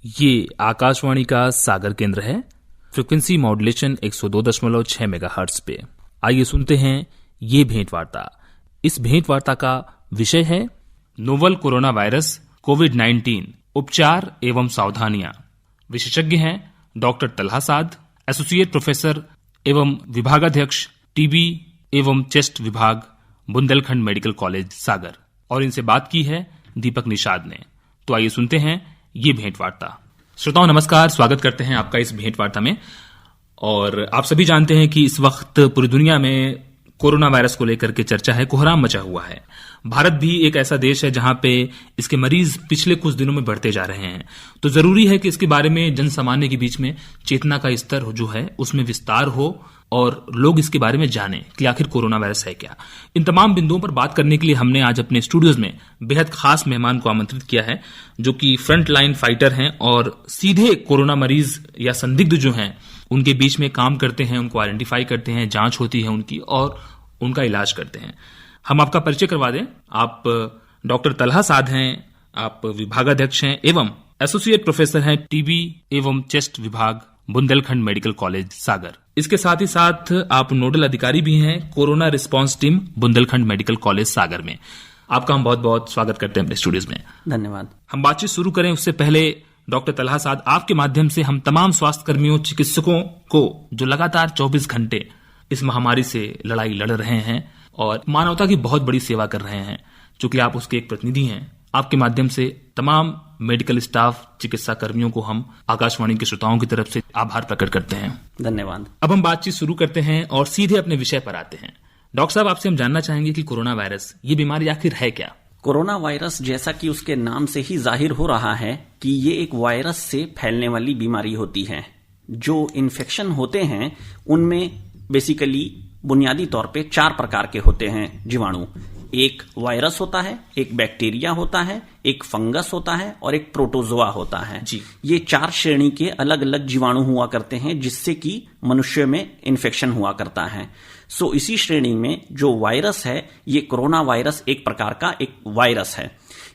ये आकाशवाणी का सागर केंद्र है। फ्रीक्वेंसी मॉड्यूलेशन 102.6 मेगाहर्ट्ज पे। आइए सुनते हैं ये भेंटवार्ता। इस भेंटवार्ता का विषय है नोवल कोरोना वायरस कोविड-19 उपचार एवं सावधानियां। विशेषज्ञ हैं डॉक्टर तलहा साद, एसोसिएट प्रोफेसर एवं विभागाध्यक्ष टीबी एवं चेस्ट विभाग, बुंदेलखंड मेडिकल कॉलेज सागर, और इनसे बात की है दीपक निषाद ने। तो आइए सुनते हैं ये भेंटवार्ता। श्रोताओं नमस्कार, स्वागत करते हैं आपका इस भेंटवार्ता में। और आप सभी जानते हैं कि इस वक्त पूरी दुनिया में कोरोना वायरस को लेकर के चर्चा है, कोहराम मचा हुआ है। भारत भी एक ऐसा देश है जहां पे इसके मरीज पिछले कुछ दिनों में बढ़ते जा रहे हैं। तो जरूरी है कि इसके बारे में जन सामान्य के बीच में चेतना का स्तर जो है उसमें विस्तार हो और लोग इसके बारे में जानें कि आखिर कोरोना वायरस है क्या। इन तमाम बिंदुओं पर बात करने के लिए हमने आज अपने स्टूडियोज में बेहद खास मेहमान को आमंत्रित किया है, जो कि फ्रंट लाइन फाइटर हैं और सीधे कोरोना मरीज या संदिग्ध जो हैं उनके बीच में काम करते हैं, उनको आइडेंटिफाई करते हैं, जांच होती है उनकी और उनका इलाज करते हैं। हम आपका परिचय करवा दें। आप डॉक्टर तलहा साद हैं, आप विभागाध्यक्ष हैं एवं एसोसिएट प्रोफेसर हैं टीबी एवं चेस्ट विभाग, बुंदेलखंड मेडिकल कॉलेज सागर। इसके साथ ही साथ आप नोडल अधिकारी भी हैं corona response team Bundelkhand medical college Sagar में। आपका हम बहुत बहुत स्वागत करते हैं अपने स्टूडियोज में। धन्यवाद। हम बातचीत शुरू करें उससे पहले डॉक्टर तलहा साद, आपके माध्यम से हम तमाम स्वास्थ्य कर्मियों, चिकित्सकों को जो लगातार 24 घंटे इस महामारी से लड़ाई लड़ रहे हैं और मानवता की बहुत बड़ी सेवा कर रहे हैं, चूंकि आप उसके एक प्रतिनिधि हैं, आपके माध्यम से तमाम मेडिकल स्टाफ, चिकित्सा कर्मियों को हम आकाशवाणी के श्रोताओं की तरफ से आभार प्रकट करते हैं। धन्यवाद। अब हम बातचीत शुरू करते हैं और सीधे अपने विषय पर आते हैं। डॉक्टर साहब, आपसे हम जानना चाहेंगे कि कोरोना वायरस ये बीमारी आखिर है क्या? कोरोना वायरस, जैसा कि उसके नाम से ही जाहिर हो रहा है कि ये एक वायरस से फैलने वाली बीमारी होती है। जो इन्फेक्शन होते हैं उनमें बेसिकली बुनियादी तौर पे 4 प्रकार के होते हैं जीवाणु। एक वायरस होता है, एक बैक्टीरिया होता है, एक फंगस होता है और एक प्रोटोजोआ होता है जी। ये 4 श्रेणी के अलग अलग जीवाणु हुआ करते हैं जिससे कि मनुष्य में इन्फेक्शन हुआ करता है। सो इसी श्रेणी में जो वायरस है, ये कोरोना वायरस एक प्रकार का एक वायरस है।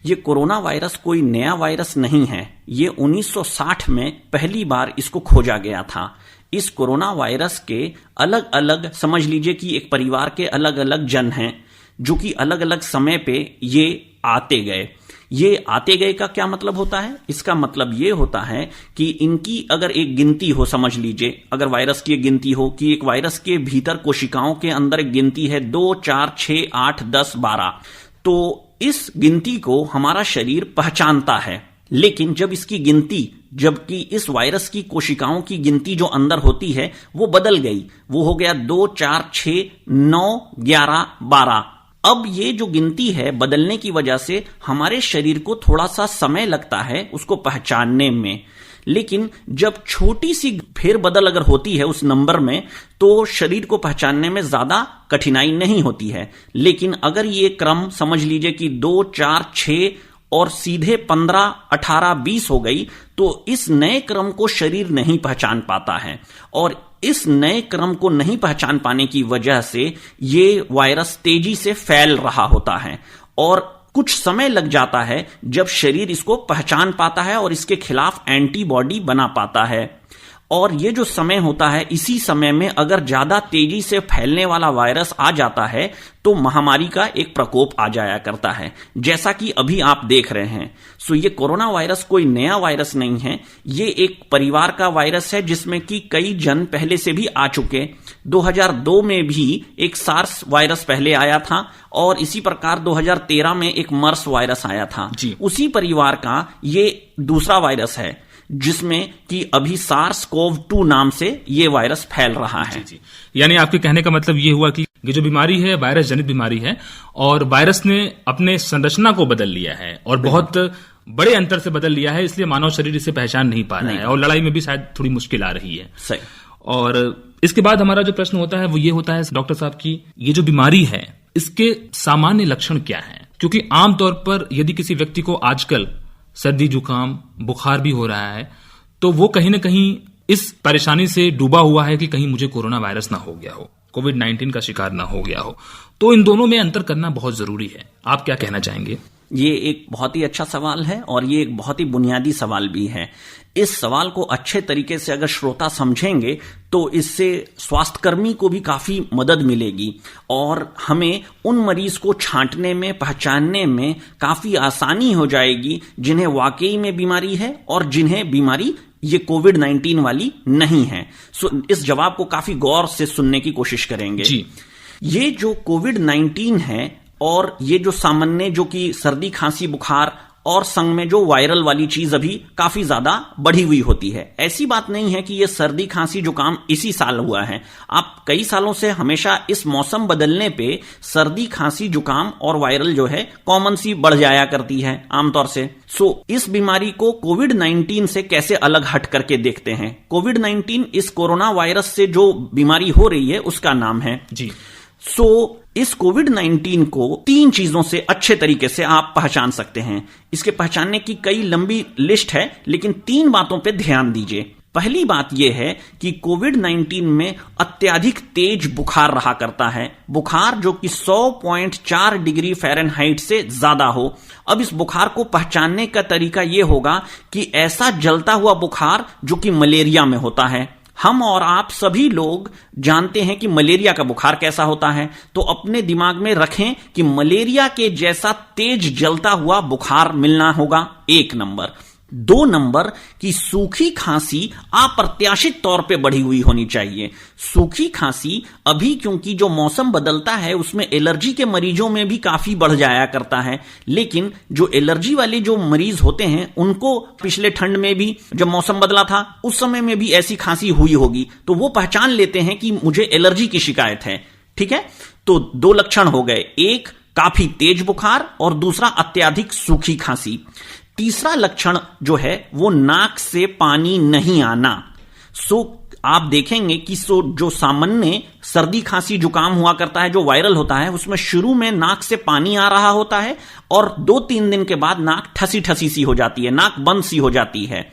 ये कोरोना वायरस कोई नया वायरस नहीं है। ये 1960 में पहली बार इसको खोजा गया था। इस कोरोना वायरस के अलग अलग, समझ लीजिए कि एक परिवार के अलग अलग जन हैं जो कि अलग अलग समय पे ये आते गए। ये आते गए का क्या मतलब होता है? इसका मतलब ये होता है कि इनकी अगर एक गिनती हो, समझ लीजिए अगर वायरस की एक गिनती हो कि एक वायरस के भीतर कोशिकाओं के अंदर एक गिनती है 2, 4, 6, 8, 10, 12, तो इस गिनती को हमारा शरीर पहचानता है। लेकिन जब इसकी गिनती, जबकि इस वायरस की कोशिकाओं की गिनती जो अंदर होती है वो बदल गई, वो हो गया 2, 4, 6, 9, 11, 12। अब ये जो गिनती है बदलने की वजह से हमारे शरीर को थोड़ा सा समय लगता है उसको पहचानने में। लेकिन जब छोटी सी फेरबदल अगर होती है उस नंबर में तो शरीर को पहचानने में ज्यादा कठिनाई नहीं होती है। लेकिन अगर ये क्रम समझ लीजिए कि 2, 4, 6 और सीधे 15, 18, 20 हो गई तो इस नए क्रम को शरीर नहीं पहचान पाता है। और इस नए क्रम को नहीं पहचान पाने की वजह से ये वायरस तेजी से फैल रहा होता है और कुछ समय लग जाता है जब शरीर इसको पहचान पाता है और इसके खिलाफ एंटीबॉडी बना पाता है। और ये जो समय होता है, इसी समय में अगर ज्यादा तेजी से फैलने वाला वायरस आ जाता है तो महामारी का एक प्रकोप आ जाया करता है, जैसा कि अभी आप देख रहे हैं। सो ये कोरोना वायरस कोई नया वायरस नहीं है। ये एक परिवार का वायरस है जिसमें कि कई जन पहले से भी आ चुके। 2002 में भी एक सार्स वायरस पहले आया था और इसी प्रकार 2013 में एक मर्स वायरस आया था। उसी परिवार का ये दूसरा वायरस है जिसमें कि अभी SARS-CoV-2 नाम से ये वायरस फैल रहा है। जी। यानी आपके कहने का मतलब ये हुआ कि ये जो बीमारी है वायरस जनित बीमारी है और वायरस ने अपने संरचना को बदल लिया है और बहुत बड़े अंतर से बदल लिया है, इसलिए मानव शरीर इसे पहचान नहीं पा रहा है और लड़ाई में भी शायद थोड़ी मुश्किल आ रही है। सही। और इसके बाद हमारा जो प्रश्न होता है वो ये होता है डॉक्टर साहब की ये जो बीमारी है इसके सामान्य लक्षण क्या है? क्योंकि आमतौर पर यदि किसी व्यक्ति को आजकल सर्दी, जुकाम, बुखार भी हो रहा है तो वो कहीं ना कहीं इस परेशानी से डूबा हुआ है कि कहीं मुझे कोरोना वायरस ना हो गया हो, कोविड-19 का शिकार ना हो गया हो। तो इन दोनों में अंतर करना बहुत जरूरी है। आप क्या कहना चाहेंगे? ये एक बहुत ही अच्छा सवाल है और ये एक बहुत ही बुनियादी सवाल भी है। इस सवाल को अच्छे तरीके से अगर श्रोता समझेंगे तो इससे स्वास्थ्यकर्मी को भी काफी मदद मिलेगी और हमें उन मरीज को छांटने में, पहचानने में काफी आसानी हो जाएगी जिन्हें वाकई में बीमारी है और जिन्हें बीमारी ये कोविड-19 वाली नहीं है। सो इस जवाब को काफी गौर से सुनने की कोशिश करेंगे जी। ये जो कोविड-19 है और ये जो सामान्य जो कि सर्दी, खांसी, बुखार और संग में जो वायरल वाली चीज अभी काफी ज्यादा बढ़ी हुई होती है। ऐसी बात नहीं है कि ये सर्दी, खांसी, जुकाम इसी साल हुआ है। आप कई सालों से हमेशा इस मौसम बदलने पे सर्दी, खांसी, जुकाम और वायरल जो है कॉमन सी बढ़ जाया करती है आमतौर से। सो इस बीमारी को कोविड-19 से कैसे अलग हट करके देखते हैं। कोविड-19 इस कोरोना वायरस से जो बीमारी हो रही है उसका नाम है जी। सो इस कोविड-19 को 3 चीजों से अच्छे तरीके से आप पहचान सकते हैं। इसके पहचानने की कई लंबी लिस्ट है, लेकिन 3 बातों पे ध्यान दीजिए। पहली बात यह है कि कोविड-19 में अत्यधिक तेज बुखार रहा करता है। बुखार जो कि 100.4 डिग्री फ़ारेनहाइट से ज्यादा हो। अब इस बुखार को पहचानने का तरीका यह होगा कि ऐसा जलता हुआ बुखार जो कि मलेरिया में होता है। हम और आप सभी लोग जानते हैं कि मलेरिया का बुखार कैसा होता है, तो अपने दिमाग में रखें कि मलेरिया के जैसा तेज जलता हुआ बुखार मिलना होगा। 1 नंबर। 2 नंबर की सूखी खांसी अप्रत्याशित तौर पे बढ़ी हुई होनी चाहिए। सूखी खांसी अभी क्योंकि जो मौसम बदलता है उसमें एलर्जी के मरीजों में भी काफी बढ़ जाया करता है, लेकिन जो एलर्जी वाले जो मरीज होते हैं उनको पिछले ठंड में भी जब मौसम बदला था उस समय में भी ऐसी खांसी हुई होगी, तो वो पहचान लेते हैं कि मुझे एलर्जी की शिकायत है। ठीक है, तो 2 लक्षण हो गए, एक काफी तेज बुखार और दूसरा अत्यधिक सूखी खांसी। तीसरा लक्षण जो है वो नाक से पानी नहीं आना। सो आप देखेंगे कि जो सामान्य सर्दी, खांसी, जुकाम हुआ करता है जो वायरल होता है उसमें शुरू में नाक से पानी आ रहा होता है और 2-3 दिन के बाद नाक ठसी ठसी सी हो जाती है, नाक बंद सी हो जाती है।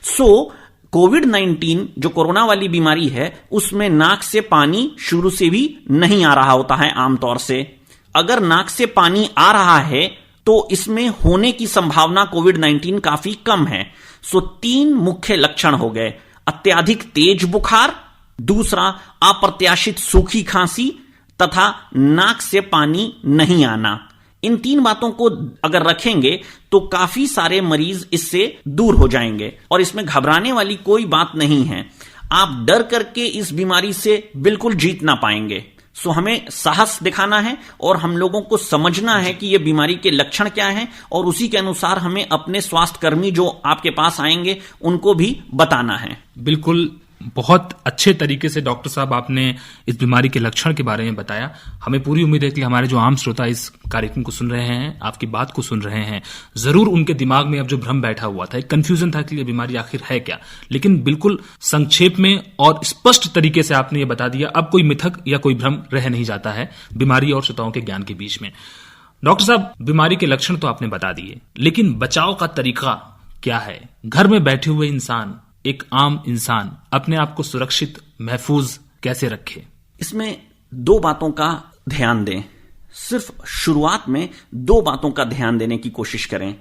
सो कोविड-19 जो कोरोना वाली बीमारी है उसमें नाक से पानी शुरू से भी नहीं आ रहा होता है आमतौर से। अगर नाक से पानी आ रहा है तो इसमें होने की संभावना कोविड-19 काफी कम है। सो 3 मुख्य लक्षण हो गए, अत्यधिक तेज बुखार, दूसरा अप्रत्याशित सूखी खांसी तथा नाक से पानी नहीं आना। इन 3 बातों को अगर रखेंगे तो काफी सारे मरीज इससे दूर हो जाएंगे और इसमें घबराने वाली कोई बात नहीं है। आप डर करके इस बीमारी से बिल्कुल जीत ना पाएंगे। सो हमें साहस दिखाना है और हम लोगों को समझना है कि ये बीमारी के लक्षण क्या हैं और उसी के अनुसार हमें अपने स्वास्थ्यकर्मी जो आपके पास आएंगे उनको भी बताना है। बिल्कुल, बहुत अच्छे तरीके से डॉक्टर साहब आपने इस बीमारी के लक्षण के बारे में बताया। हमें पूरी उम्मीद है कि हमारे जो आम श्रोता इस कार्यक्रम को सुन रहे हैं, आपकी बात को सुन रहे हैं, जरूर उनके दिमाग में अब जो भ्रम बैठा हुआ था, एक कंफ्यूजन था कि ये बीमारी आखिर है क्या, लेकिन बिल्कुल संक्षेप में और स्पष्ट तरीके से आपने ये बता दिया। अब कोई मिथक या कोई भ्रम रह नहीं जाता है बीमारी और श्रोताओं के ज्ञान के बीच में। डॉक्टर साहब, बीमारी के लक्षण तो आपने बता दिए, लेकिन बचाव का तरीका क्या है? घर में बैठे हुए इंसान, एक आम इंसान अपने आप को सुरक्षित, महफूज कैसे रखे? इसमें 2 बातों का ध्यान दें। सिर्फ शुरुआत में 2 बातों का ध्यान देने की कोशिश करें।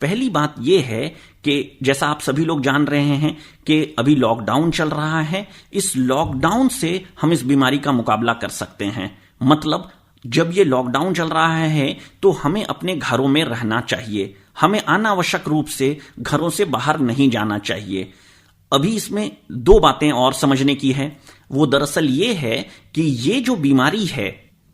पहली बात यह है कि जैसा आप सभी लोग जान रहे हैं कि अभी लॉकडाउन चल रहा है। इस लॉकडाउन से हम इस बीमारी का मुकाबला कर सकते हैं। मतलब जब ये लॉकडाउन चल रहा है तो हमें अपने घरों में रहना चाहिए। हमें अनावश्यक रूप से घरों से बाहर नहीं जाना चाहिए। अभी इसमें 2 बातें और समझने की है। वो दरअसल ये है कि ये जो बीमारी है,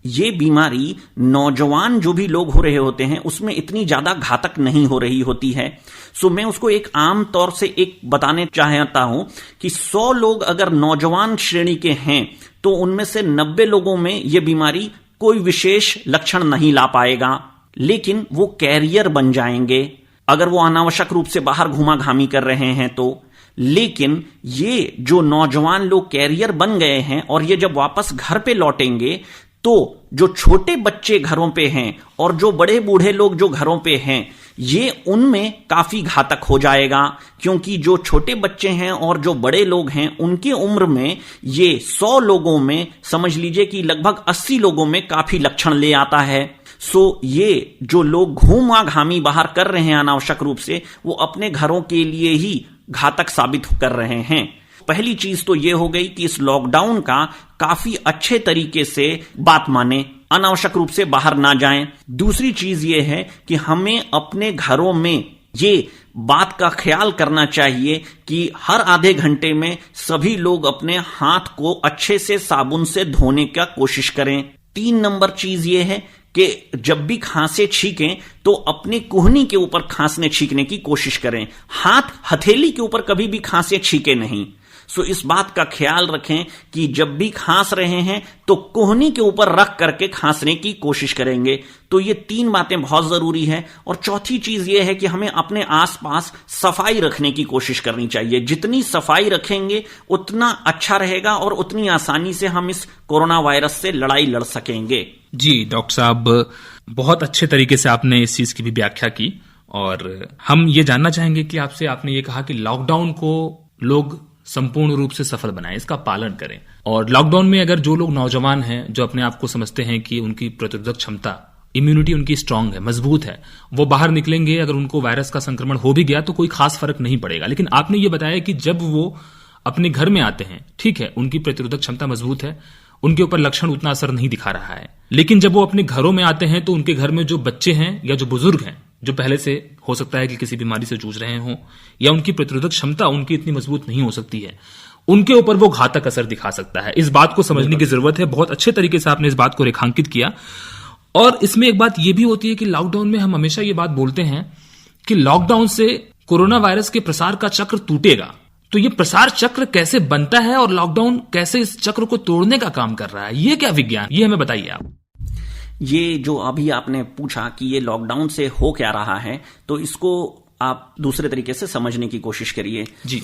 ये बीमारी नौजवान जो भी लोग हो रहे होते हैं उसमें इतनी ज्यादा घातक नहीं हो रही होती है। सो मैं उसको एक आम तौर से एक बताने चाहता हूं कि 100 लोग अगर नौजवान श्रेणी के हैं तो उनमें से 90 लोगों में ये बीमारी कोई विशेष लक्षण नहीं ला पाएगा, लेकिन वो कैरियर बन जाएंगे अगर वो अनावश्यक रूप से बाहर घूमा घामी कर रहे हैं तो। लेकिन ये जो नौजवान लोग कैरियर बन गए हैं और ये जब वापस घर पे लौटेंगे तो जो छोटे बच्चे घरों पे हैं और जो बड़े बूढ़े लोग जो घरों पे हैं, ये उनमें काफी घातक हो जाएगा, क्योंकि जो छोटे बच्चे हैं और जो बड़े लोग हैं उनकी उम्र में ये 100 लोगों में समझ लीजिए कि लगभग 80 लोगों में काफी लक्षण ले आता है। सो ये जो लोग घूमा घामी बाहर कर रहे हैं अनावश्यक रूप से, वो अपने घरों के लिए ही घातक साबित कर रहे हैं। पहली चीज तो ये हो गई कि इस लॉकडाउन का काफी अच्छे तरीके से बात माने, अनावश्यक रूप से बाहर ना जाएं। दूसरी चीज ये है कि हमें अपने घरों में ये बात का ख्याल करना चाहिए कि हर आधे घंटे में सभी लोग अपने हाथ को अच्छे से साबुन से धोने का कोशिश करें। 3 नंबर चीज ये है कि जब भी खांसे छींकें तो अपनी कुहनी के ऊपर खांसने छींकने की कोशिश करें, हाथ हथेली के ऊपर कभी भी खांसे छींके नहीं। सो इस बात का ख्याल रखें कि जब भी खांस रहे हैं तो कोहनी के ऊपर रख करके खांसने की कोशिश करेंगे। तो ये 3 बातें बहुत जरूरी है। और चौथी चीज ये है कि हमें अपने आसपास सफाई रखने की कोशिश करनी चाहिए। जितनी सफाई रखेंगे उतना अच्छा रहेगा और उतनी आसानी से हम इस कोरोना वायरस से लड़ाई लड़ सकेंगे। जी डॉक्टर साहब, बहुत अच्छे तरीके से आपने इस चीज की भी व्याख्या की और हम ये जानना चाहेंगे कि आपसे, आपने ये कहा कि लॉकडाउन को लोग संपूर्ण रूप से सफल बनाएं, इसका पालन करें। और लॉकडाउन में अगर जो लोग नौजवान हैं, जो अपने आप को समझते हैं कि उनकी प्रतिरोधक क्षमता, इम्यूनिटी उनकी स्ट्रांग है, मजबूत है, वो बाहर निकलेंगे, अगर उनको वायरस का संक्रमण हो भी गया तो कोई खास फर्क नहीं पड़ेगा। लेकिन आपने ये बताया कि जब वो अपने घर में आते हैं, ठीक है, उनकी प्रतिरोधक क्षमता मजबूत है, उनके ऊपर लक्षण उतना असर नहीं दिखा रहा है, लेकिन जब वो अपने घरों में आते हैं तो उनके घर में जो बच्चे हैं या जो बुजुर्ग हैं, जो पहले से हो सकता है कि किसी बीमारी से जूझ रहे हों या उनकी प्रतिरोधक क्षमता उनकी इतनी मजबूत नहीं हो सकती है, उनके ऊपर वो घातक असर दिखा सकता है। इस बात को समझने की जरूरत है। बहुत अच्छे तरीके से आपने इस बात को रेखांकित किया। और इसमें एक बात यह भी होती है कि लॉकडाउन में हम हमेशा ये बात बोलते हैं कि लॉकडाउन से कोरोना वायरस के प्रसार का चक्र टूटेगा। तो ये प्रसार चक्र कैसे बनता है और लॉकडाउन कैसे इस चक्र को तोड़ने का काम कर रहा है, ये क्या विज्ञान, ये हमें बताइए आप। ये जो अभी आपने पूछा कि ये लॉकडाउन से हो क्या रहा है, तो इसको आप दूसरे तरीके से समझने की कोशिश करिए। जी,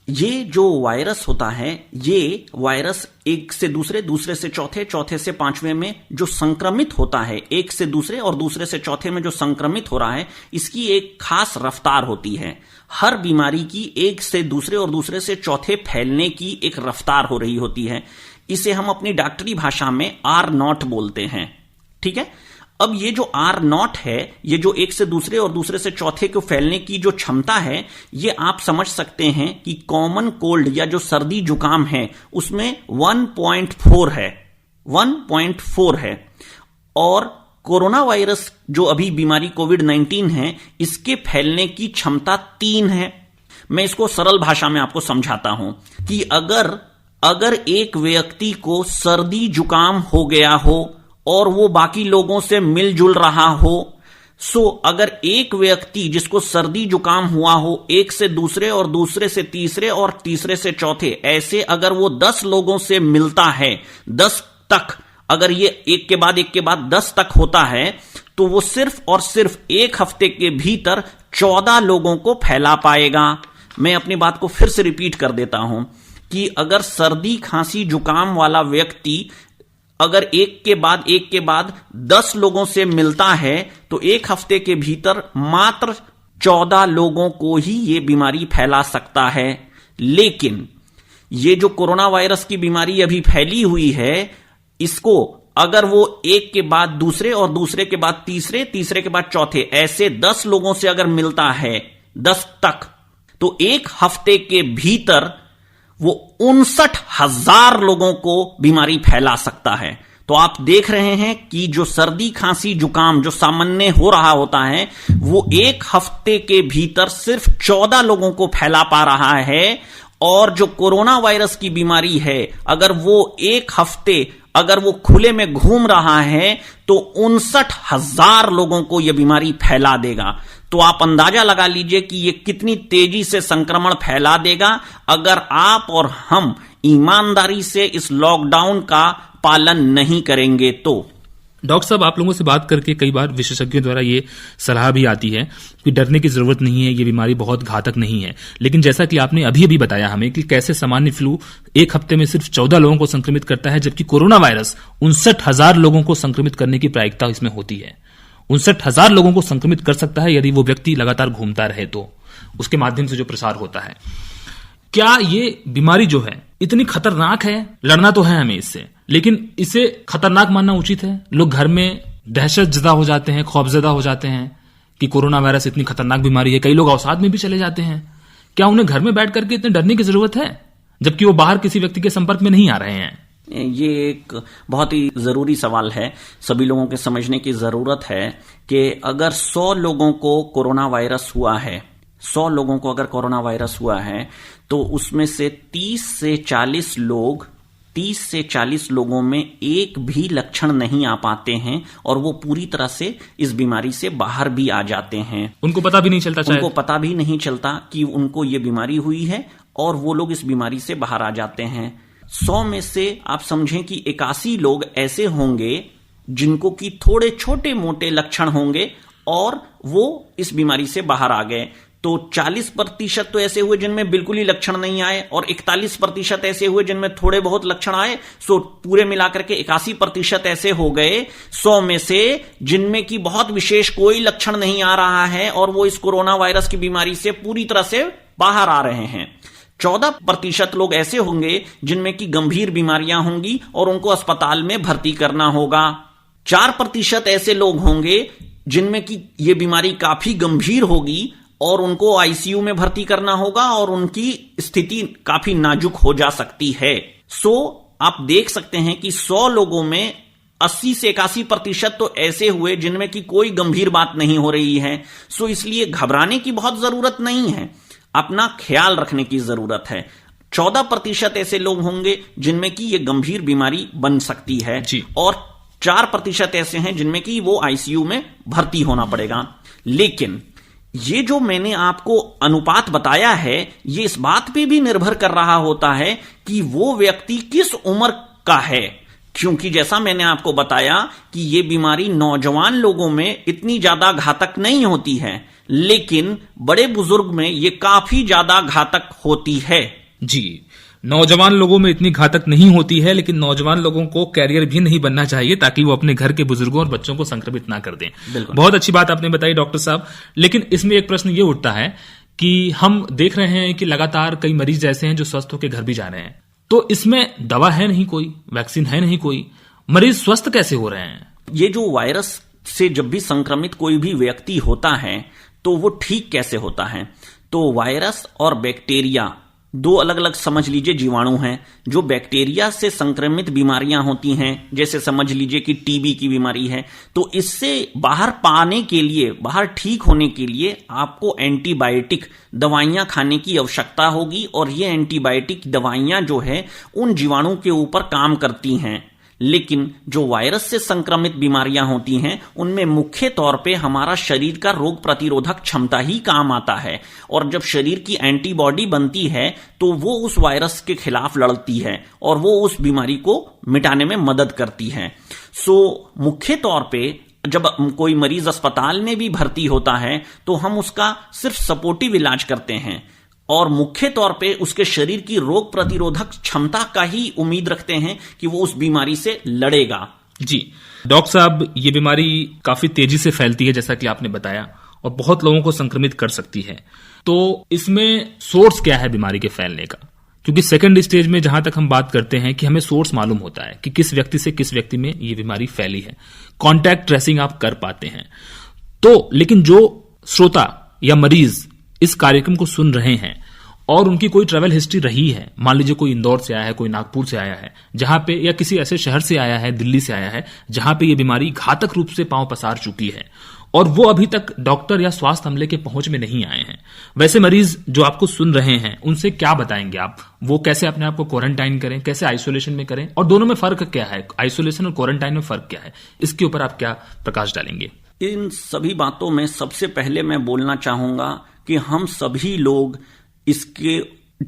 ये जो वायरस होता है, ये वायरस एक से दूसरे, दूसरे से चौथे, चौथे से पांचवें में जो संक्रमित होता है, एक से दूसरे और दूसरे से चौथे में जो संक्रमित हो रहा है, इसकी एक खास रफ्तार होती है। हर बीमारी की एक से दूसरे और दूसरे से चौथे फैलने की एक रफ्तार हो रही होती है। इसे हम अपनी डॉक्टरी भाषा में R0 बोलते हैं, ठीक है। अब ये जो R0 है, ये जो एक से दूसरे और दूसरे से चौथे को फैलने की जो क्षमता है, ये आप समझ सकते हैं कि कॉमन कोल्ड या जो सर्दी जुकाम है उसमें 1.4 है, 1.4 है। और कोरोना वायरस जो अभी बीमारी कोविड-19 है, इसके फैलने की क्षमता 3 है। मैं इसको सरल भाषा में आपको समझाता हूं कि अगर एक व्यक्ति को सर्दी जुकाम हो गया हो और वो बाकी लोगों से मिलजुल रहा हो, सो अगर एक व्यक्ति जिसको सर्दी जुकाम हुआ हो, एक से दूसरे और दूसरे से तीसरे और तीसरे से चौथे, ऐसे अगर वो 10 लोगों से मिलता है, 10 तक, अगर ये एक के बाद 10 तक होता है, तो वो सिर्फ और सिर्फ 1 हफ्ते के भीतर 14 लोगों को फैला पाएगा। मैं अपनी बात को फिर से रिपीट कर देता हूं कि अगर सर्दी खांसी जुकाम वाला व्यक्ति अगर एक के बाद 10 लोगों से मिलता है, तो 1 हफ्ते के भीतर मात्र 14 लोगों को ही ये बीमारी फैला सकता है। लेकिन ये जो कोरोना वायरस की बीमारी अभी फैली हुई है, इसको अगर वो एक के बाद दूसरे और दूसरे के बाद तीसरे, तीसरे के बाद चौथे, ऐसे 10 लोगों से अगर मिलता है 10 तक, तो 1 हफ्ते के भीतर वो 59,000 लोगों को बीमारी फैला सकता है। तो आप देख रहे हैं कि जो सर्दी खांसी जुकाम जो सामान्य हो रहा होता है, वो 1 हफ्ते के भीतर सिर्फ 14 लोगों को फैला पा रहा है। और जो कोरोना वायरस की बीमारी है, अगर वो 1 हफ्ते अगर वो खुले में घूम रहा है, तो 59,000 लोगों को यह बीमारी फैला देगा। तो आप अंदाजा लगा लीजिए कि ये कितनी तेजी से संक्रमण फैला देगा अगर आप और हम ईमानदारी से इस लॉकडाउन का पालन नहीं करेंगे तो। डॉक्टर साहब, आप लोगों से बात करके कई बार विशेषज्ञों द्वारा ये सलाह भी आती है कि डरने की जरूरत नहीं है, ये बीमारी बहुत घातक नहीं है। लेकिन जैसा कि आपने अभी बताया हमें कि कैसे सामान्य फ्लू 1 हफ्ते में सिर्फ 14 लोगों को संक्रमित करता है, जबकि कोरोना वायरस 59,000 लोगों को संक्रमित करने की प्रायिकता इसमें होती है। 59,000 लोगों को संक्रमित कर सकता है यदि वो व्यक्ति लगातार घूमता रहे, तो उसके माध्यम से जो प्रसार होता है। क्या ये बीमारी जो है इतनी खतरनाक है? लड़ना तो है हमें इससे, लेकिन इसे खतरनाक मानना उचित है? लोग घर में दहशत ज़दा हो जाते हैं, खौफजदा हो जाते हैं कि कोरोना वायरस इतनी खतरनाक बीमारी है। कई लोग अवसाद में भी चले जाते हैं। क्या उन्हें घर में बैठ करके इतने डरने की जरूरत है, जबकि वो बाहर किसी व्यक्ति के संपर्क में नहीं आ रहे हैं? ये एक बहुत ही जरूरी सवाल है, सभी लोगों के समझने की जरूरत है कि अगर 100 लोगों को कोरोना वायरस हुआ है, 100 लोगों को अगर कोरोना वायरस हुआ है, तो उसमें से 30 से 40 लोगों में एक भी लक्षण नहीं आ पाते हैं और वो पूरी तरह से इस बीमारी से बाहर भी आ जाते हैं। उनको पता भी नहीं चलता, उनको पता भी नहीं चलता कि उनको ये बीमारी हुई है और वो लोग इस बीमारी से बाहर आ जाते हैं। 100 में से आप समझें कि 81 लोग ऐसे होंगे जिनको कि थोड़े छोटे मोटे लक्षण होंगे और वो इस बीमारी से बाहर आ गए। तो 40% तो ऐसे हुए जिनमें बिल्कुल ही लक्षण नहीं आए और 41% ऐसे हुए जिनमें थोड़े बहुत लक्षण आए। सो पूरे मिलाकर के 81% ऐसे हो गए 100 में से जिनमें कि बहुत विशेष कोई लक्षण नहीं आ रहा है और वो इस कोरोना वायरस की बीमारी से पूरी तरह से बाहर आ रहे हैं। 14% लोग ऐसे होंगे जिनमें कि गंभीर बीमारियां होंगी और उनको अस्पताल में भर्ती करना होगा। 4% ऐसे लोग होंगे जिनमें कि ये बीमारी काफी गंभीर होगी और उनको आईसीयू में भर्ती करना होगा और उनकी स्थिति काफी नाजुक हो जा सकती है। सो आप देख सकते हैं कि 100 लोगों में 80 से 81% तो ऐसे हुए जिनमें कि कोई गंभीर बात नहीं हो रही है। सो इसलिए घबराने की बहुत जरूरत नहीं है, अपना ख्याल रखने की जरूरत है। 14% ऐसे लोग होंगे जिनमें कि यह गंभीर बीमारी बन सकती है और 4% ऐसे हैं जिनमें कि वो आईसीयू में भर्ती होना पड़ेगा। लेकिन ये जो मैंने आपको अनुपात बताया है, ये इस बात पे भी निर्भर कर रहा होता है कि वो व्यक्ति किस उम्र का है, क्योंकि जैसा मैंने आपको बताया कि ये बीमारी नौजवान लोगों में इतनी ज्यादा घातक नहीं होती है, लेकिन बड़े बुजुर्ग में ये काफी ज्यादा घातक होती है। जी, नौजवान लोगों में इतनी घातक नहीं होती है, लेकिन नौजवान लोगों को कैरियर भी नहीं बनना चाहिए ताकि वो अपने घर के बुजुर्गों और बच्चों को संक्रमित ना कर दें। बहुत अच्छी बात आपने बताई डॉक्टर साहब। लेकिन इसमें एक प्रश्न ये उठता है कि हम देख रहे हैं कि लगातार कई मरीज ऐसे हैं जो स्वस्थ होकर घर भी जा रहे हैं, तो इसमें दवा है नहीं कोई, वैक्सीन है नहीं कोई, मरीज स्वस्थ कैसे हो रहे हैं? ये जो वायरस से जब भी संक्रमित कोई भी व्यक्ति होता है तो वो ठीक कैसे होता है? तो वायरस और बैक्टीरिया दो अलग अलग समझ लीजिए जीवाणु हैं। जो बैक्टीरिया से संक्रमित बीमारियां होती हैं, जैसे समझ लीजिए कि टीबी की बीमारी है, तो इससे बाहर पाने के लिए, बाहर ठीक होने के लिए आपको एंटीबायोटिक दवाइयां खाने की आवश्यकता होगी और ये एंटीबायोटिक दवाइयां जो है उन जीवाणु के ऊपर काम करती हैं। लेकिन जो वायरस से संक्रमित बीमारियां होती हैं उनमें मुख्य तौर पे हमारा शरीर का रोग प्रतिरोधक क्षमता ही काम आता है और जब शरीर की एंटीबॉडी बनती है तो वो उस वायरस के खिलाफ लड़ती है और वो उस बीमारी को मिटाने में मदद करती है। सो मुख्य तौर पे जब कोई मरीज अस्पताल में भी भर्ती होता है तो हम उसका सिर्फ सपोर्टिव इलाज करते हैं और मुख्य तौर पे उसके शरीर की रोग प्रतिरोधक क्षमता का ही उम्मीद रखते हैं कि वो उस बीमारी से लड़ेगा। जी डॉक्टर साहब, ये बीमारी काफी तेजी से फैलती है जैसा कि आपने बताया और बहुत लोगों को संक्रमित कर सकती है। तो इसमें सोर्स क्या है बीमारी के फैलने का? क्योंकि सेकंड स्टेज में जहां तक हम बात करते हैं कि हमें सोर्स मालूम होता है कि किस व्यक्ति से किस व्यक्ति में ये बीमारी फैली है, कॉन्टैक्ट ट्रेसिंग आप कर पाते हैं। तो लेकिन जो श्रोता या मरीज इस कार्यक्रम को सुन रहे हैं और उनकी कोई ट्रैवल हिस्ट्री रही है, मान लीजिए कोई इंदौर से आया है, कोई नागपुर से आया है, जहां पे या किसी ऐसे शहर से आया है, दिल्ली से आया है, जहां पे ये बीमारी घातक रूप से पांव पसार चुकी है और वो अभी तक डॉक्टर या स्वास्थ्य अमले के पहुंच में नहीं आए हैं, वैसे मरीज जो आपको सुन रहे हैं उनसे क्या बताएंगे आप? वो कैसे अपने आप को क्वारंटाइन करें, कैसे आइसोलेशन में करें और दोनों में फर्क क्या है, आइसोलेशन और क्वारंटाइन में फर्क क्या है, इसके ऊपर आप क्या प्रकाश डालेंगे? इन सभी बातों में सबसे पहले मैं बोलना चाहूंगा कि हम सभी लोग इसके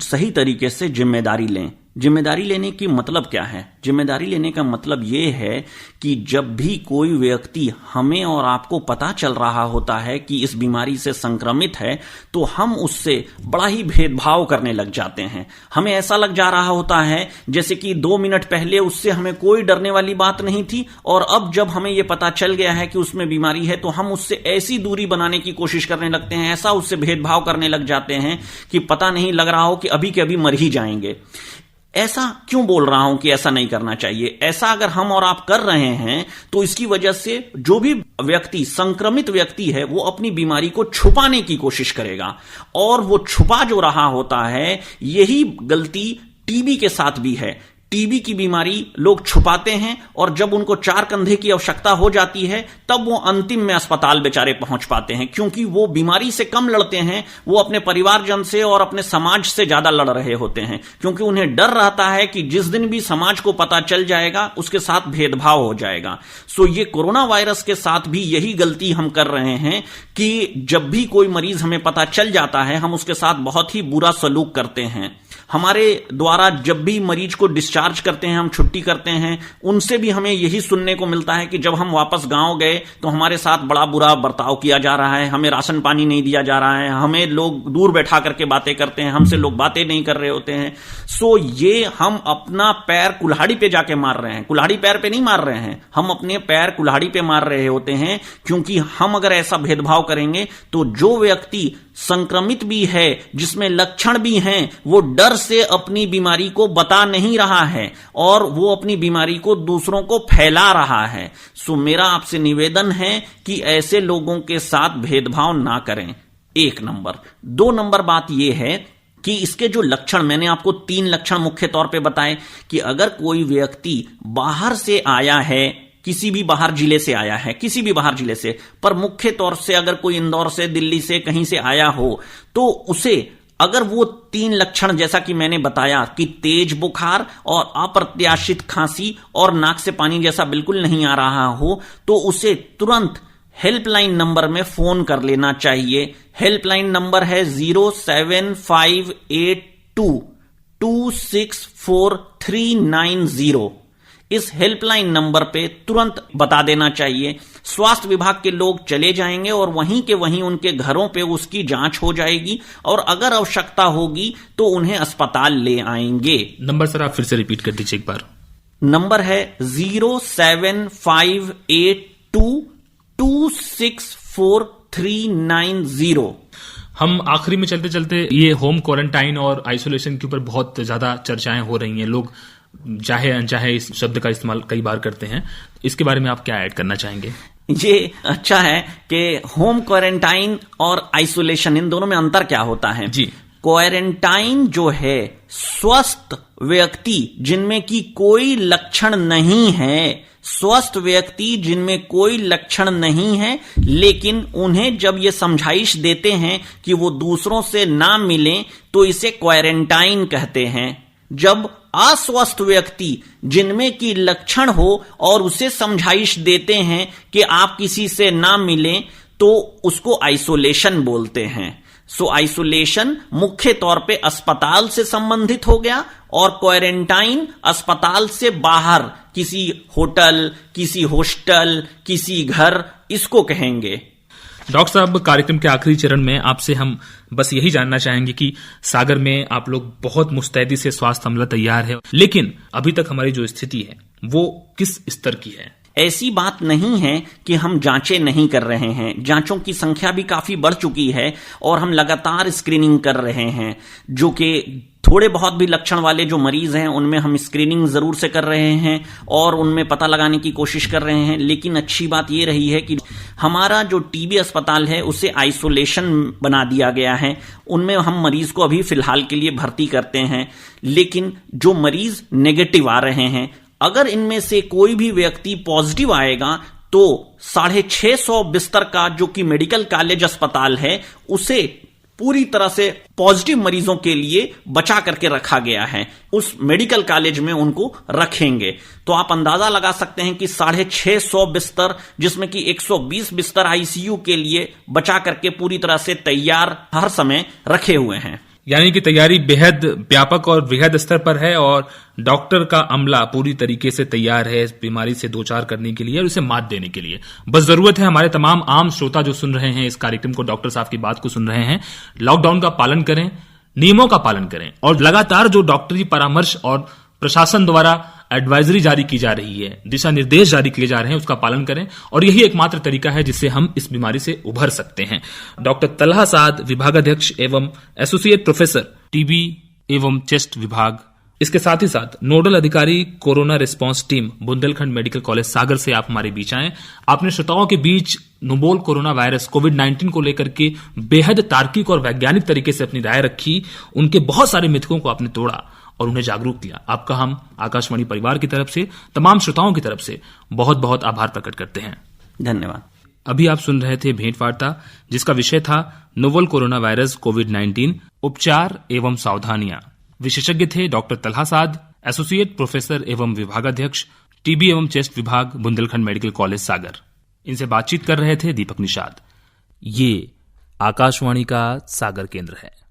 सही तरीके से जिम्मेदारी लें। जिम्मेदारी लेने की मतलब क्या है? जिम्मेदारी लेने का मतलब यह है कि जब भी कोई व्यक्ति हमें और आपको पता चल रहा होता है कि इस बीमारी से संक्रमित है तो हम उससे बड़ा ही भेदभाव करने लग जाते हैं। हमें ऐसा लग जा रहा होता है जैसे कि 2 मिनट पहले उससे हमें कोई डरने वाली बात नहीं थी और अब जब हमें यह पता चल गया है कि उसमें बीमारी है तो हम उससे ऐसी दूरी बनाने की कोशिश करने लगते हैं, ऐसा उससे भेदभाव करने लग जाते हैं कि पता नहीं लग रहा हो कि अभी के अभी मर ही जाएंगे। ऐसा क्यों बोल रहा हूं कि ऐसा नहीं करना चाहिए? ऐसा अगर हम और आप कर रहे हैं तो इसकी वजह से जो भी व्यक्ति संक्रमित व्यक्ति है वो अपनी बीमारी को छुपाने की कोशिश करेगा, और वो छुपा जो रहा होता है, यही गलती टीबी के साथ भी है। टीबी की बीमारी लोग छुपाते हैं और जब उनको 4 कंधे की आवश्यकता हो जाती है तब वो अंतिम में अस्पताल बेचारे पहुंच पाते हैं, क्योंकि वो बीमारी से कम लड़ते हैं, वो अपने परिवारजन से और अपने समाज से ज्यादा लड़ रहे होते हैं, क्योंकि उन्हें डर रहता है कि जिस दिन भी समाज को पता चल जाएगा उसके साथ भेदभाव हो जाएगा। सो ये कोरोना वायरस के साथ भी यही गलती हम कर रहे हैं कि जब भी कोई मरीज हमें पता चल जाता है हम उसके साथ बहुत ही बुरा सलूक करते हैं। हमारे द्वारा जब भी मरीज को डिस्चार्ज करते हैं, हम छुट्टी करते हैं, उनसे भी हमें यही सुनने को मिलता है कि जब हम वापस गांव गए तो हमारे साथ बड़ा बुरा बर्ताव किया जा रहा है, हमें राशन पानी नहीं दिया जा रहा है, हमें लोग दूर बैठा करके बातें करते हैं, हमसे लोग बातें नहीं कर रहे होते हैं। सो ये हम अपना पैर कुल्हाड़ी पे जाके मार रहे हैं, कुल्हाड़ी पैर पे नहीं मार रहे हैं, हम अपने पैर कुल्हाड़ी पे मार रहे होते हैं, क्योंकि हम अगर ऐसा भेदभाव करेंगे तो जो व्यक्ति संक्रमित भी है, जिसमें लक्षण भी हैं, वो डर से अपनी बीमारी को बता नहीं रहा है और वो अपनी बीमारी को दूसरों को फैला रहा है। सो मेरा आपसे निवेदन है कि ऐसे लोगों के साथ भेदभाव ना करें। 1 नंबर। 2 नंबर बात यह है कि इसके जो लक्षण, मैंने आपको 3 लक्षण मुख्य तौर पे बताए कि अगर कोई व्यक्ति बाहर से आया है, किसी भी बाहर जिले से आया है, किसी भी बाहर जिले से, पर मुख्य तौर से अगर कोई इंदौर से, दिल्ली से, कहीं से आया हो, तो उसे अगर वो 3 लक्षण जैसा कि मैंने बताया कि तेज बुखार और अप्रत्याशित खांसी और नाक से पानी जैसा बिल्कुल नहीं आ रहा हो, तो उसे तुरंत हेल्पलाइन नंबर में फोन कर लेना चाहिए। हेल्पलाइन नंबर है 07582264390। इस हेल्पलाइन नंबर पे तुरंत बता देना चाहिए। स्वास्थ्य विभाग के लोग चले जाएंगे और वहीं के वहीं उनके घरों पे उसकी जांच हो जाएगी और अगर आवश्यकता होगी तो उन्हें अस्पताल ले आएंगे। नंबर सर आप फिर से रिपीट कर दीजिए एक बार। नंबर है 07582264390। हम आखिरी में चलते चलते ये होम क्वारंटाइन और आइसोलेशन के ऊपर बहुत ज्यादा चर्चाएं हो रही हैं, लोग चाहे अनचाहे इस शब्द का इस्तेमाल कई बार करते हैं, इसके बारे में आप क्या ऐड करना चाहेंगे? ये अच्छा है कि होम क्वारंटाइन और आइसोलेशन, इन दोनों में अंतर क्या होता है? जी, क्वारंटाइन जो है स्वस्थ व्यक्ति जिनमें की कोई लक्षण नहीं है, स्वस्थ व्यक्ति जिनमें कोई लक्षण नहीं है, लेकिन उन्हें जब ये समझाइश देते हैं कि वो दूसरों से ना मिलें तो इसे क्वारंटाइन कहते हैं। जब अस्वस्थ व्यक्ति जिनमें की लक्षण हो और उसे समझाइश देते हैं कि आप किसी से ना मिलें तो उसको आइसोलेशन बोलते हैं। सो आइसोलेशन मुख्य तौर पे अस्पताल से संबंधित हो गया और क्वारंटाइन अस्पताल से बाहर किसी होटल, किसी हॉस्टल, किसी घर, इसको कहेंगे। डॉक्टर साहब, कार्यक्रम के आखिरी चरण में आपसे हम बस यही जानना चाहेंगे कि सागर में आप लोग बहुत मुस्तैदी से स्वास्थ्य अमला तैयार है, लेकिन अभी तक हमारी जो स्थिति है वो किस स्तर की है? ऐसी बात नहीं है कि हम जांचें नहीं कर रहे हैं, जांचों की संख्या भी काफी बढ़ चुकी है और हम लगातार स्क्रीनिंग कर रहे हैं, जो कि थोड़े बहुत भी लक्षण वाले जो मरीज हैं उनमें हम स्क्रीनिंग जरूर से कर रहे हैं और उनमें पता लगाने की कोशिश कर रहे हैं। लेकिन अच्छी बात यह रही है कि हमारा जो टीबी अस्पताल है उसे आइसोलेशन बना दिया गया है, उनमें हम मरीज को अभी फिलहाल के लिए भर्ती करते हैं। लेकिन जो मरीज नेगेटिव आ रहे हैं, अगर इनमें से कोई भी व्यक्ति पॉजिटिव आएगा तो 650 बिस्तर का जो कि मेडिकल कॉलेज अस्पताल है उसे पूरी तरह से पॉजिटिव मरीजों के लिए बचा करके रखा गया है। उस मेडिकल कॉलेज में उनको रखेंगे। तो आप अंदाजा लगा सकते हैं कि 650 बिस्तर, जिसमें कि 120 बिस्तर आईसीयू के लिए बचा करके पूरी तरह से तैयार हर समय रखे हुए हैं। यानी कि तैयारी बेहद व्यापक और वृहद स्तर पर है और डॉक्टर का अमला पूरी तरीके से तैयार है इस बीमारी से दो चार करने के लिए और इसे मात देने के लिए। बस जरूरत है हमारे तमाम आम श्रोता जो सुन रहे हैं इस कार्यक्रम को, डॉक्टर साहब की बात को सुन रहे हैं, लॉकडाउन का पालन करें, नियमों का पालन करें और लगातार जो डॉक्टरी परामर्श और प्रशासन द्वारा एडवाइजरी जारी की जा रही है, दिशा निर्देश जारी किए जा रहे हैं, उसका पालन करें और यही एकमात्र तरीका है जिससे हम इस बीमारी से उभर सकते हैं। डॉक्टर तलहा साद, विभागाध्यक्ष एवं एसोसिएट प्रोफेसर टीबी एवं चेस्ट विभाग, इसके साथ ही साथ नोडल अधिकारी corona response team Bundelkhand medical college Sagar से आप हमारे बीच आए। आपने श्रोताओं के बीच नोबल कोरोना वायरस कोविड-19 को लेकर के बेहद तार्किक और वैज्ञानिक तरीके से अपनी राय रखी, उनके बहुत सारे मिथकों को आपने तोड़ा और उन्हें जागरूक किया। आपका हम आकाशवाणी परिवार की तरफ से, तमाम श्रोताओं की तरफ से बहुत बहुत आभार प्रकट करते हैं। धन्यवाद। अभी आप सुन रहे थे भेंटवार्ता, जिसका विषय था नोवल कोरोना वायरस कोविड-19 उपचार एवं सावधानियां। विशेषज्ञ थे डॉक्टर तलहा साद, एसोसिएट प्रोफेसर एवं विभागाध्यक्ष, टीबी एवं चेस्ट विभाग, बुंदेलखंड मेडिकल कॉलेज सागर। इनसे बातचीत कर रहे थे दीपक निषाद। ये आकाशवाणी का सागर केंद्र है।